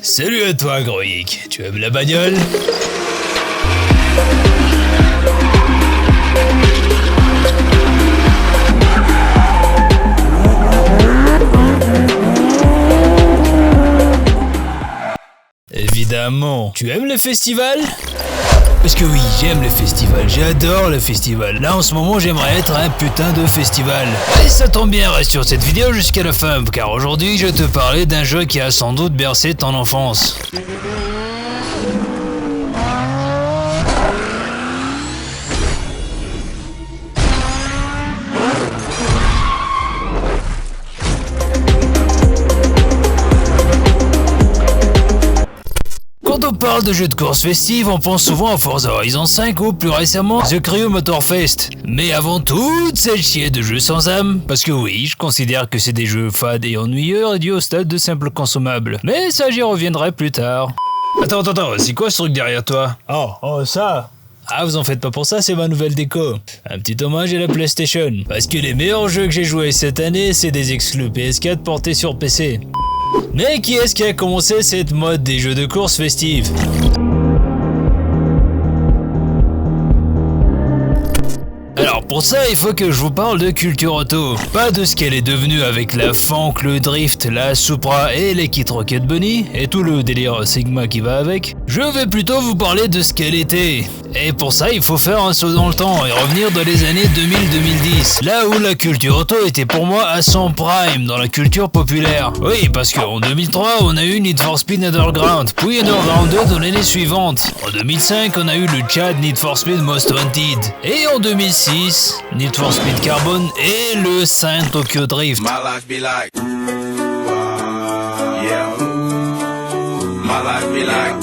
Salut à toi, Groïc. Tu aimes la bagnole? Évidemment. Tu aimes les festivals? Parce que oui, j'aime les festivals, j'adore les festivals. Là en ce moment j'aimerais être un putain de festival. Et ça tombe bien, reste sur cette vidéo jusqu'à la fin, car aujourd'hui je vais te parler d'un jeu qui a sans doute bercé ton enfance. Quand on parle de jeux de course festive, on pense souvent à Forza Horizon 5 ou plus récemment The Crew Motorfest. Mais avant toute cette chier de jeux sans âme, parce que oui, je considère que c'est des jeux fades et ennuyeux réduits au stade de simples consommables. Mais ça j'y reviendrai plus tard. Attends, c'est quoi ce truc derrière toi? Oh, ça. Ah, vous en faites pas pour ça, c'est ma nouvelle déco. Un petit hommage à la PlayStation. Parce que les meilleurs jeux que j'ai joués cette année, c'est des exclus PS4 portés sur PC. Mais qui est-ce qui a commencé cette mode des jeux de course festives? Alors pour ça, il faut que je vous parle de culture auto. Pas de ce qu'elle est devenue avec la Funk, le Drift, la Supra et les Kit Rocket Bunny, et tout le délire Sigma qui va avec. Je vais plutôt vous parler de ce qu'elle était. Et pour ça, il faut faire un saut dans le temps et revenir dans les années 2000-2010. Là où la culture auto était pour moi à son prime dans la culture populaire. Oui, parce qu'en 2003, on a eu Need for Speed Underground, puis Underground 2 dans l'année suivante. En 2005, on a eu le Chad Need for Speed Most Wanted. Et en 2006, Need for Speed Carbon et le Saint Tokyo Drift. My life be like, yeah. My life be like,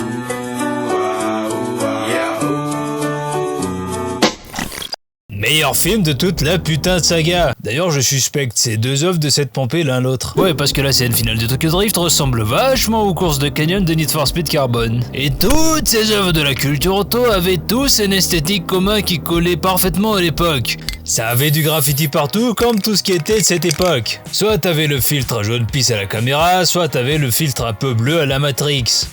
meilleur film de toute la putain de saga. D'ailleurs, je suspecte ces deux œuvres de s'être pompées l'un l'autre. Ouais, parce que la scène finale de Tokyo Drift ressemble vachement aux courses de canyon de Need for Speed Carbon. Et toutes ces œuvres de la culture auto avaient tous une esthétique commun qui collait parfaitement à l'époque. Ça avait du graffiti partout, comme tout ce qui était de cette époque. Soit t'avais le filtre jaune pisse à la caméra, soit t'avais le filtre un peu bleu à la Matrix.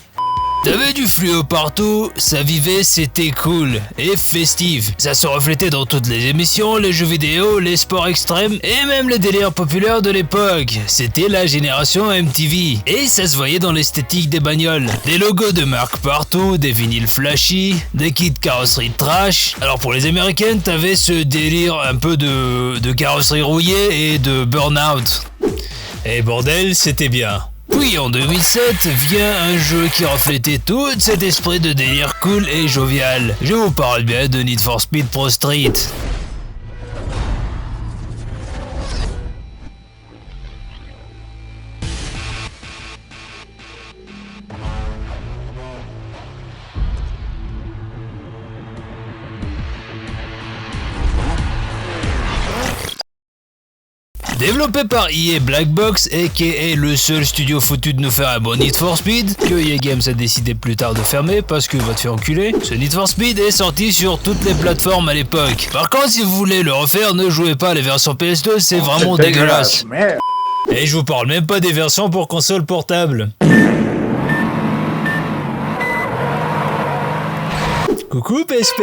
T'avais du fluo partout, ça vivait, c'était cool et festif. Ça se reflétait dans toutes les émissions, les jeux vidéo, les sports extrêmes et même les délires populaires de l'époque. C'était la génération MTV et ça se voyait dans l'esthétique des bagnoles. Des logos de marque partout, des vinyles flashy, des kits carrosserie trash. Alors pour les américaines, t'avais ce délire un peu de carrosserie rouillée et de burn-out. Et bordel, c'était bien. Puis en 2007 vient un jeu qui reflétait tout cet esprit de délire cool et jovial. Je vous parle bien de Need for Speed Pro Street. Développé par EA Black Box, aka le seul studio foutu de nous faire un bon Need for Speed, que EA Games a décidé plus tard de fermer parce que va te faire enculer, ce Need for Speed est sorti sur toutes les plateformes à l'époque. Par contre, si vous voulez le refaire, ne jouez pas à les versions PS2, c'est vraiment dégueulasse. Et je vous parle même pas des versions pour console portable. Coucou PSP.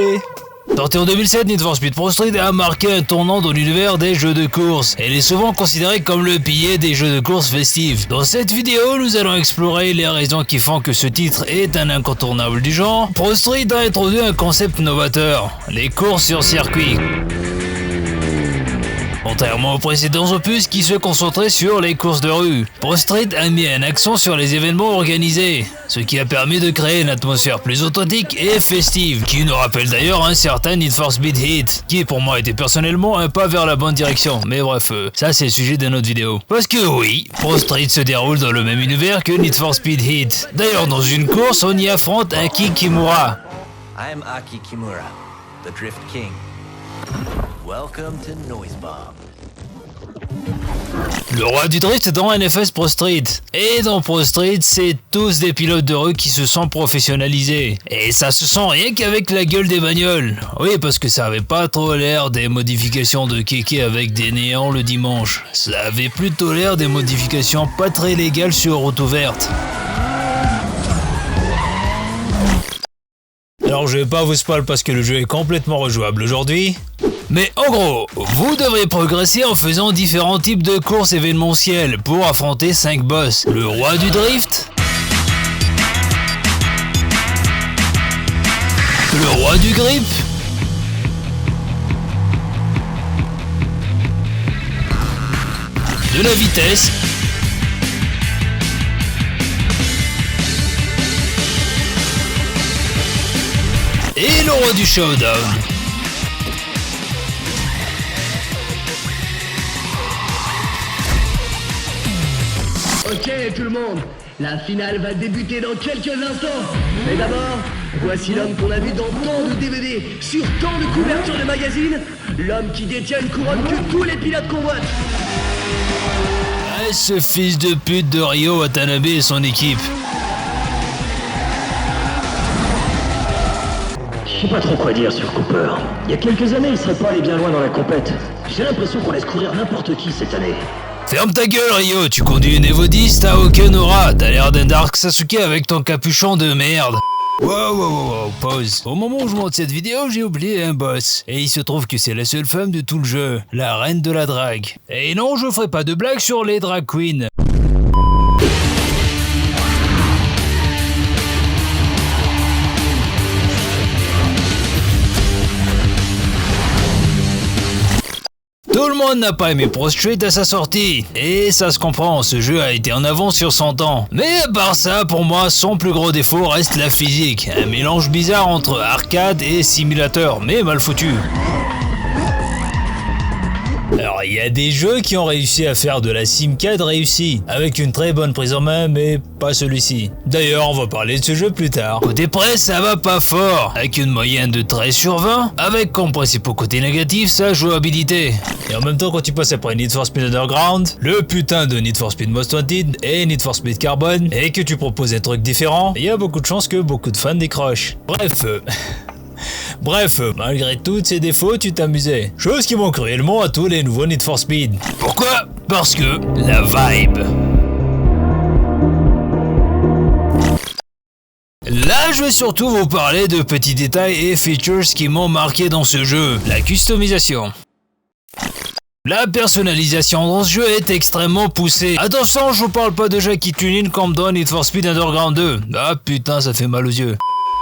Sorti en 2007, Need for Speed Pro Street a marqué un tournant dans l'univers des jeux de course. Elle est souvent considérée comme le pilier des jeux de course festifs. Dans cette vidéo, nous allons explorer les raisons qui font que ce titre est un incontournable du genre. Pro Street a introduit un concept novateur, les courses sur circuit. Contrairement aux précédents opus qui se concentraient sur les courses de rue, Pro Street a mis un accent sur les événements organisés, ce qui a permis de créer une atmosphère plus authentique et festive, qui nous rappelle d'ailleurs un certain Need for Speed Heat, qui pour moi était personnellement un pas vers la bonne direction, mais bref, ça c'est le sujet d'une autre vidéo. Parce que oui, Pro Street se déroule dans le même univers que Need for Speed Heat. D'ailleurs dans une course, on y affronte Aki Kimura. I'm Aki Kimura, the Drift King. Welcome to Noise Bomb. Le roi du drift dans NFS Pro Street. Et dans Pro Street, c'est tous des pilotes de rue qui se sont professionnalisés. Et ça se sent rien qu'avec la gueule des bagnoles. Oui, parce que ça avait pas trop l'air des modifications de kéké avec des néants le dimanche. Ça avait plutôt l'air des modifications pas très légales sur route ouverte. Alors je vais pas vous spoil parce que le jeu est complètement rejouable aujourd'hui. Mais en gros, vous devrez progresser en faisant différents types de courses événementielles pour affronter 5 boss. Le roi du drift, le roi du grip, de la vitesse, et le roi du showdown. Ok tout le monde, la finale va débuter dans quelques instants. Mais d'abord, voici l'homme qu'on a vu dans tant de DVD, sur tant de couvertures de magazines, l'homme qui détient une couronne que tous les pilotes convoitent. Ah, ce fils de pute de Ryo Watanabe et son équipe. Je sais pas trop quoi dire sur Cooper. Il y a quelques années, il serait pas allé bien loin dans la compète. J'ai l'impression qu'on laisse courir n'importe qui cette année. Ferme ta gueule Ryo, tu conduis une Evo 10, t'as aucun aura, t'as l'air d'un Dark Sasuke avec ton capuchon de merde. Wow, pause. Au moment où je monte cette vidéo, j'ai oublié un boss. Et il se trouve que c'est la seule femme de tout le jeu, la reine de la drague. Et non, je ferai pas de blague sur les drag queens. Tout le monde n'a pas aimé Pro Street à sa sortie, et ça se comprend, ce jeu a été en avance sur son temps. Mais à part ça, pour moi, son plus gros défaut reste la physique, un mélange bizarre entre arcade et simulateur, mais mal foutu. Alors, il y a des jeux qui ont réussi à faire de la simcade réussie, avec une très bonne prise en main, mais pas celui-ci. D'ailleurs, on va parler de ce jeu plus tard. Côté presse, ça va pas fort, avec une moyenne de 13 sur 20, avec comme principal côté négatif sa jouabilité. Et en même temps, quand tu passes après Need for Speed Underground, le putain de Need for Speed Most Wanted et Need for Speed Carbon, et que tu proposes un truc différent, il y a beaucoup de chances que beaucoup de fans décrochent. Bref, malgré tous ces défauts, tu t'amusais. Chose qui manque cruellement à tous les nouveaux Need for Speed. Pourquoi ? Parce que la vibe. Là, je vais surtout vous parler de petits détails et features qui m'ont marqué dans ce jeu. La customisation. La personnalisation dans ce jeu est extrêmement poussée. Attention, je vous parle pas de Jackie Tuning comme dans Need for Speed Underground 2. Ah putain, ça fait mal aux yeux.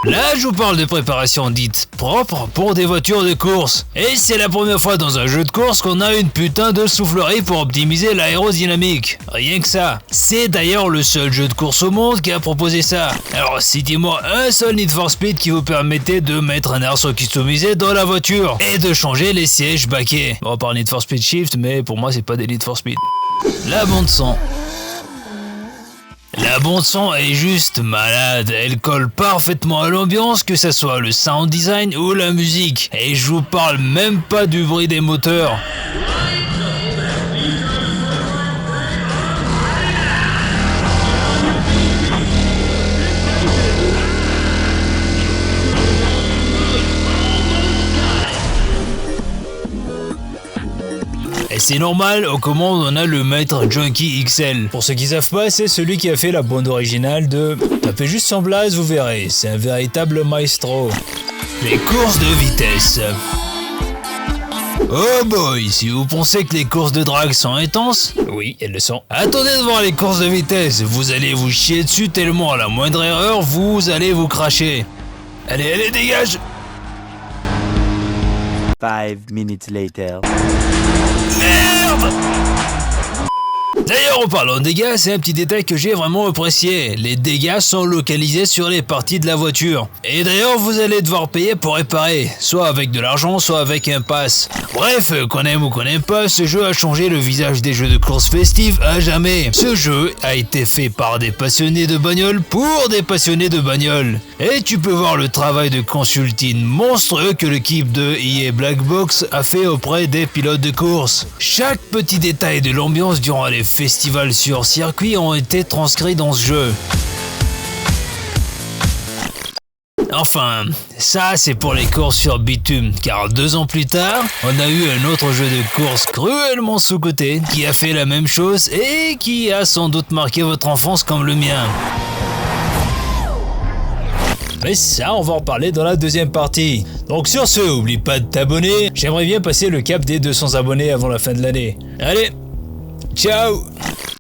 Là, je vous parle de préparation dite propre pour des voitures de course. Et c'est la première fois dans un jeu de course qu'on a une putain de soufflerie pour optimiser l'aérodynamique. Rien que ça. C'est d'ailleurs le seul jeu de course au monde qui a proposé ça. Alors, citez-moi un seul Need for Speed qui vous permettait de mettre un airsoft customisé dans la voiture et de changer les sièges baquets. Bon, on parle Need for Speed Shift, mais pour moi, c'est pas des Need for Speed. La bande son. La bande son est juste malade, elle colle parfaitement à l'ambiance, que ça soit le sound design ou la musique. Et je vous parle même pas du bruit des moteurs. Et c'est normal, aux commandes on a le maître Junkie XL. Pour ceux qui savent pas, c'est celui qui a fait la bande originale de... Tapez juste son blaze, vous verrez, c'est un véritable maestro. Les courses de vitesse. Oh boy, si vous pensez que les courses de drague sont intenses, oui, elles le sont. Attendez de voir les courses de vitesse, vous allez vous chier dessus tellement à la moindre erreur, vous allez vous cracher. Allez, dégage! 5 minutes later. Merde! D'ailleurs, en parlant de dégâts, c'est un petit détail que j'ai vraiment apprécié. Les dégâts sont localisés sur les parties de la voiture. Et d'ailleurs, vous allez devoir payer pour réparer, soit avec de l'argent, soit avec un pass. Bref, qu'on aime ou qu'on n'aime pas, ce jeu a changé le visage des jeux de course festives à jamais. Ce jeu a été fait par des passionnés de bagnole pour des passionnés de bagnole. Et tu peux voir le travail de consulting monstrueux que l'équipe de EA Black Box a fait auprès des pilotes de course. Chaque petit détail de l'ambiance durant les festivals sur circuit ont été transcrits dans ce jeu. Enfin, ça c'est pour les courses sur bitume, car 2 ans plus tard, on a eu un autre jeu de course cruellement sous-coté qui a fait la même chose et qui a sans doute marqué votre enfance comme le mien. Mais ça, on va en parler dans la deuxième partie. Donc sur ce, oublie pas de t'abonner. J'aimerais bien passer le cap des 200 abonnés avant la fin de l'année. Allez, ciao!